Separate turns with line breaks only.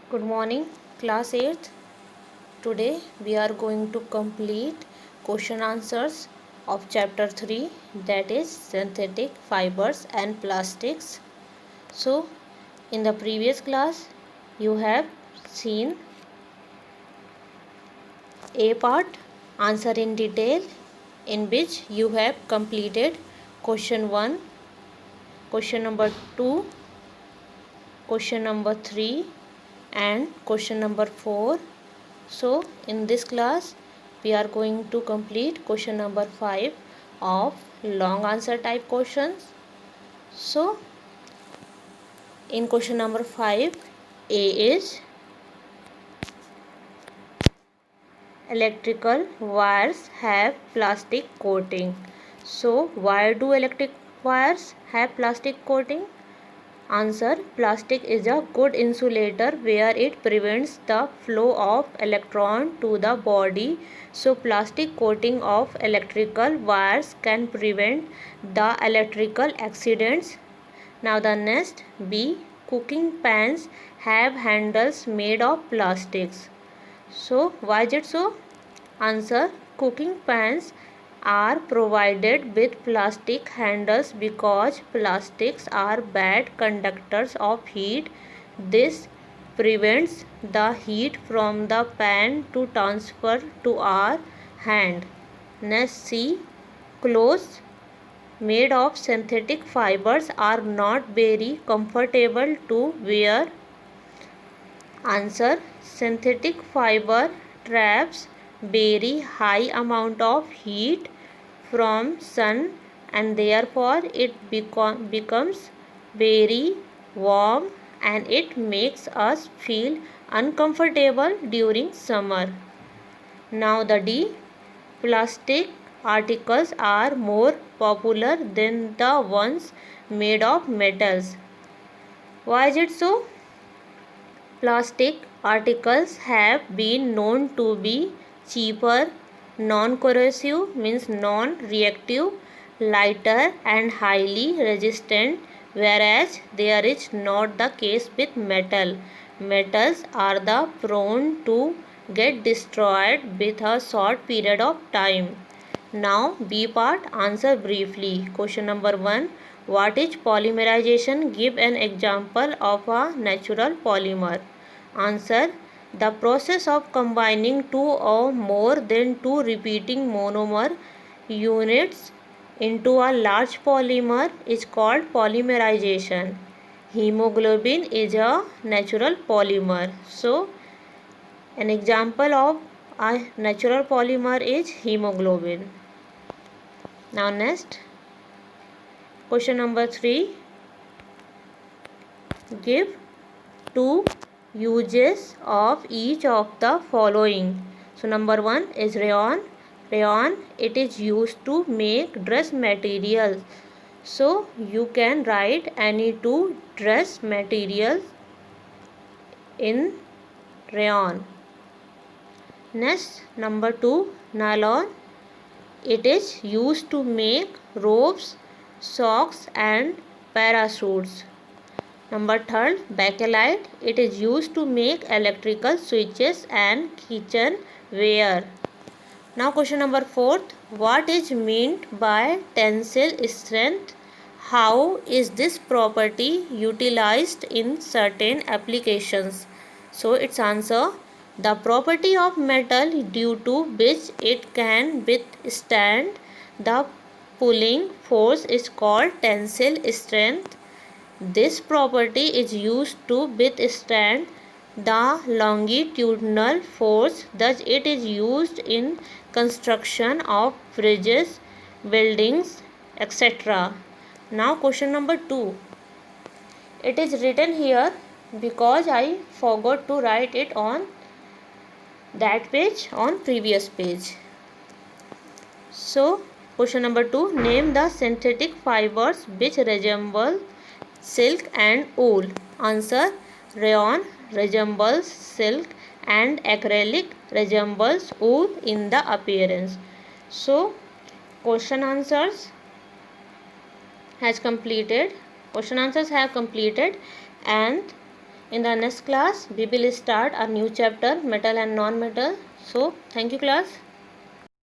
Good morning, class 8th. Today we are going to complete question answers of chapter 3, that is synthetic fibers and plastics. So in the previous class you have seen A part, answer in detail, in which you have completed question 1, question number 2, question number 3 and question number 4. So in this class we are going to complete question number 5 of long answer type questions. So in question number 5, A is electrical wires have plastic coating. So why do electric wires have plastic coating? Answer: plastic is a good insulator where it prevents the flow of electron to the body. So plastic coating of electrical wires can prevent the electrical accidents. Now the next, B. Cooking pans have handles made of plastics. So why is it so? Answer: cooking pans are provided with plastic handles because plastics are bad conductors of heat. This prevents the heat from the pan to transfer to our hand. Next, C. Clothes made of synthetic fibers are not very comfortable to wear. Answer: synthetic fiber traps very high amount of heat from sun and therefore it becomes very warm and it makes us feel uncomfortable during summer. Now the D. Plastic articles are more popular than the ones made of metals. Why is it so? Plastic articles have been known to be cheaper, non-corrosive means non-reactive, lighter and highly resistant, whereas there is not the case with metal. Metals are the prone to get destroyed with a short period of time. Now B part, answer briefly. Question number 1. What is polymerization? Give an example of a natural polymer. Answer: the process of combining two or more than two repeating monomer units into a large polymer is called polymerization. Hemoglobin is a natural polymer. So an example of a natural polymer is hemoglobin. Now next, question number 3. Give two uses of each of the following. So number 1 is rayon. Rayon, it is used to make dress materials. So you can write any two dress materials in rayon. Next, number 2, nylon. It is used to make ropes, socks and parachutes. Number 3, bakelite. It is used to make electrical switches and kitchenware. Now question number 4. What is meant by tensile strength? How is this property utilized in certain applications? So its answer: the property of metal due to which it can withstand the pulling force is called tensile strength. This property is used to withstand the longitudinal force, thus it is used in construction of bridges, buildings, etc. Now question number 2. It is written here because I forgot to write it on that page, on previous page. So question number 2. Name the synthetic fibers which resemble silk and wool. Answer: rayon resembles silk and acrylic resembles wool in the appearance. So question answers has completed. Question answers have completed and In the next class we will start a new chapter, metal and non-metal. So thank you class.